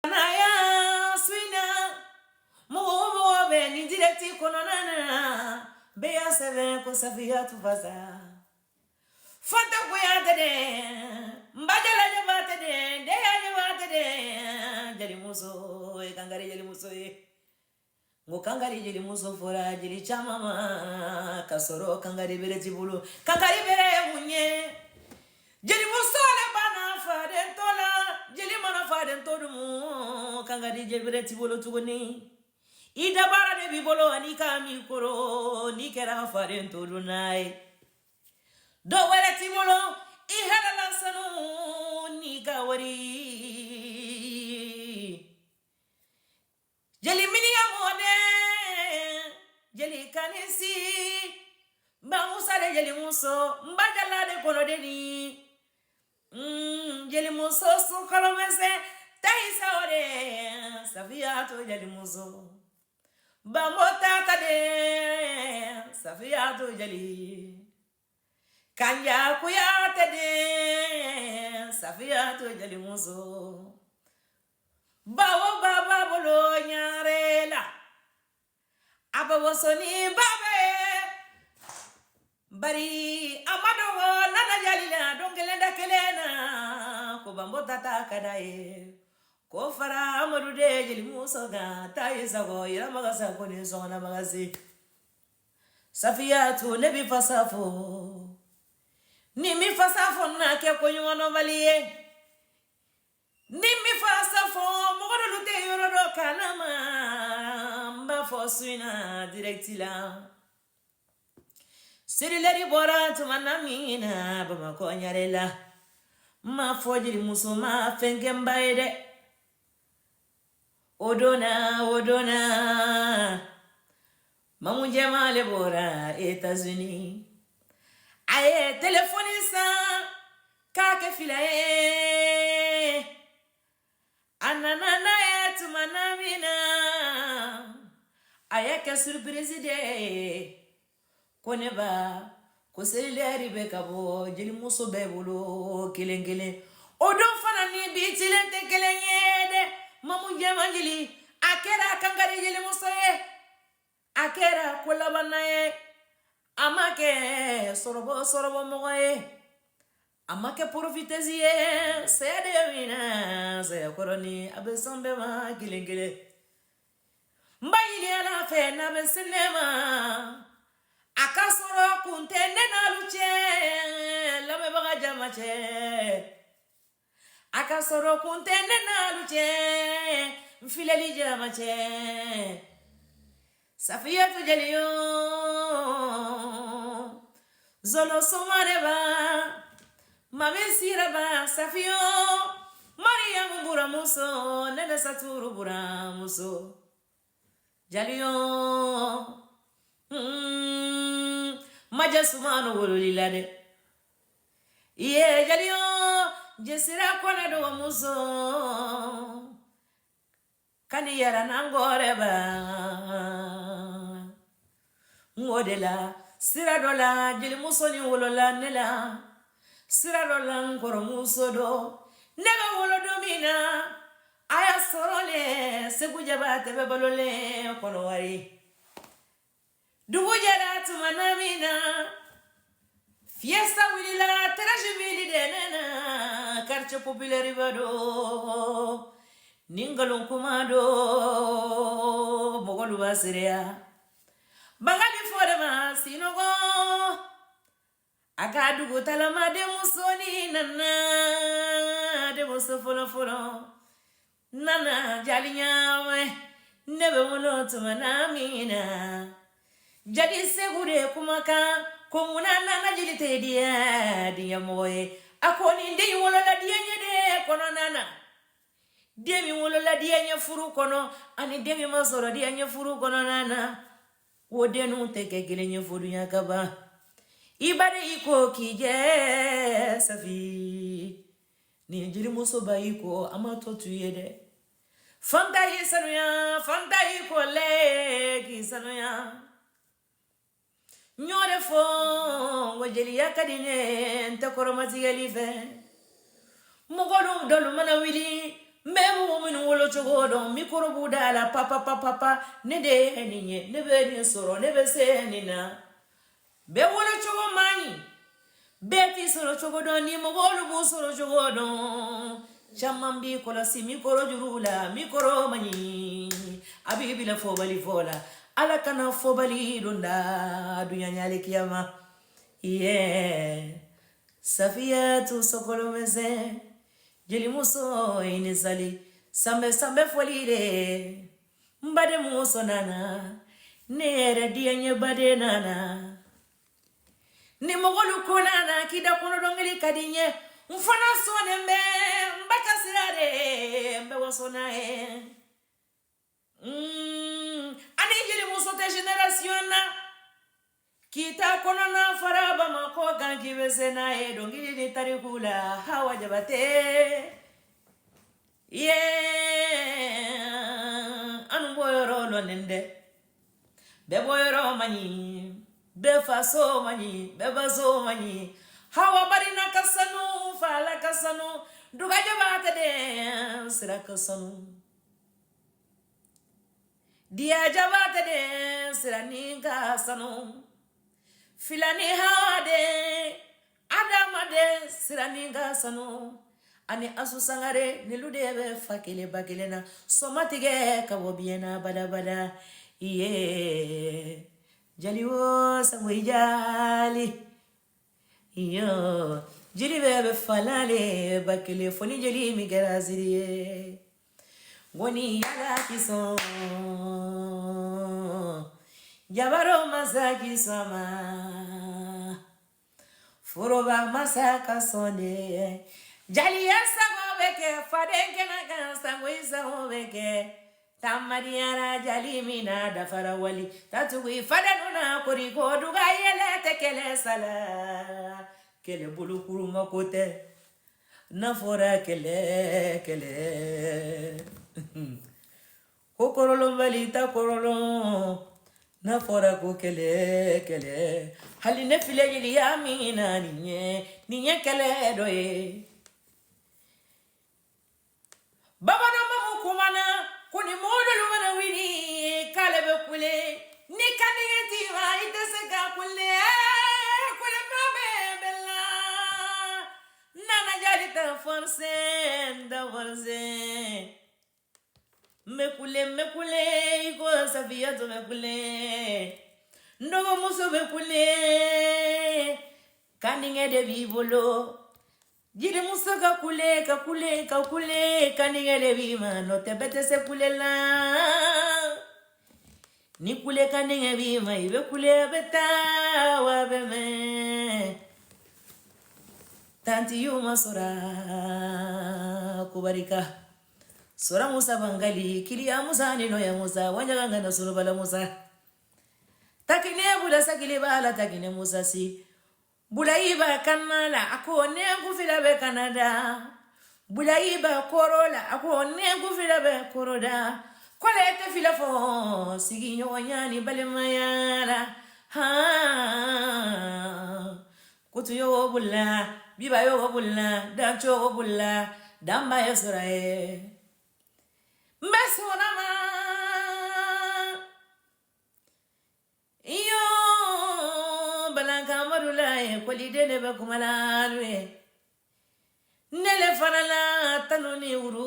Naya swina mo be ni directi kononana be ya seven ko safia tu vaza fanta ko ya de mbajala ya bate de ya bate de jali muso e kangari jali muso e ngo kangari jali muso fora jali chama kasoro kangari bere tibulu kangari bere munye jeli musole bana faden tola jeli mana faden todumu kangadi jebire tibolo tugoni ida bara de bibolo ani kami koro ni kera faden todunai do wele tibolo I hala lansanu ni gawari jeli mini amone jeli kanisi ba musale jeli muso mbajala de kono deni jeli muso su kolomese taisa ore safia to jeli muso ba mota kade safia to jeli kanja kuya tede safia to jeli muso bawo baba bolo nyarela aba soni babe bari amado nana jalila dongelenda kelena ko bambo tata kadaye ko fara amadu de jeli muso ga tayisa go ira magasa ko ni sona magasi safia tu nebi fasafo ni mi fasafo na ke ko nyono valiye ni mi fasafo mo ko lute yoro do kanama mba fosina directila Sirileri bora tumanamina baba ko nyarela ma fojiri musuma fengemba ede odona mamunje male bora États-Unis aye telefonisa kake filae ananana tumanamina aye ke surprise de koneba ko seleri be kabo jeli muso be bolo kelengele odo fana ni bitile te kelenyede mamu jamangili akera kangari jeli muso ye akera kolabana ye amake sorobo mogo ye amake profitezi ye sede wina se koroni abesambe ma kelengele mbayili ala fe na besinema akasoro kuntene na luche lame baga jamache akasoro kuntene na luche mfileli jamache safia tu jeliyo zolo somareba mame siraba safio maria mbura muso nene saturu bura muso jaliyo majasumanu wolulila de iye jaliyo jesira kone do muso kani yara nangore ba ngodela sira dola jeli muso ni wolola nela sira dola ngoro muso do nega wolodo mina aya sorole segujaba tebe balole kono wari Dugujara tumanamina fiesta wilila terajibili denena quartier populaire bado ningalon kumado mogolu basirea bangali forema sinogo akadugo talama de musoni nana de muso folo nana jalinyawe nebe wolo tumanamina jadi segure kumaka komunana na jilite dia moye akoni ndey wolo la dia nyede kono nana demi wolo la dia nya furu kono ani demi masoro dia nya furu kono nana wodenu teke gele nya furu nya kaba ibade iko kije safi ni jiri muso ba iko amato tuyede fanta iko le kisanuya nyore fo wajeli yakadine ntakoromati yalife mugolu dolu mana wili Memu minu wolo chogodo mikoro budala papa papa ne de eninye ne be ni soro ne be se nina be wolo chogo mani be ti soro chogodo ni mo wolo bu soro chogodo chamambi kola si mikoro jurula mikoro mani abibi la fobali fola ala kana fobali donda dunya nyale kiyama Safiyatu sokolo meze jeli muso inizali sambe folire mbade muso nana nere dianye bade nana ni mogolu konana kida kono dongeli kadinye mfana sone mbe mbaka sirade mbe wasona ani jeli muso te generation na kita kono na faraba mako ganki besena dongili ni tarikula hawa jabate anu boyoro lo nende be boyoro mani be faso mani be baso mani hawa barina kasanu fala kasanu duga jabate de sira kasanu dia jabate de sira ninga sanu filani hade adamade siraninga sanu ani asu sangare niludebe fakele bagelena somatige kabobiena bada jaliwo samwijali jili bebe falale bakele foni jeli migeraziriye goni yala kison Jabaro masaki sama Furoba masaka sonde Jali sago beke Fadenke na sango isago beke Tamariana jali mina dafara wali Tatugui fadanuna kuriko Duga yele tekele sala Kele bulu kuruma kote Nafora kele Kokorolo balita korolo na fora ko kele hali ne file yili ya mina ninye kele doye baba na mamu kumana kuni modo lumana wini kale be kule ni kaniyeti wa itese ka kule mabe bella nana jali ta force mekule iko Safiyatu mekule ndogo muso mekule kaninge de bibolo jiri muso kakule kaninge de bima no te bete se kulela ni kule kaninge bima ibe kule beta wa beme tanti yuma sora kubarika Sora Musa Bangali, Kilia Musa, Nino ya Musa, Wanyanga na Surubala Musa. Takine Buda Sakili Bala Takine Musa si. Bulaiba Kanala, ako nengu filabe Canada. Bulaiba Corolla, ako nengu filabe Coroda. Kolete filafo, Siginyo Wanyani Balemayara. Kutuyo Bula, Bibayo Bula, Dancho Bula, Damba Yasurae. Mesonama iyo balanka marula kwali dele be kumalalwe nele fanala tanuni uru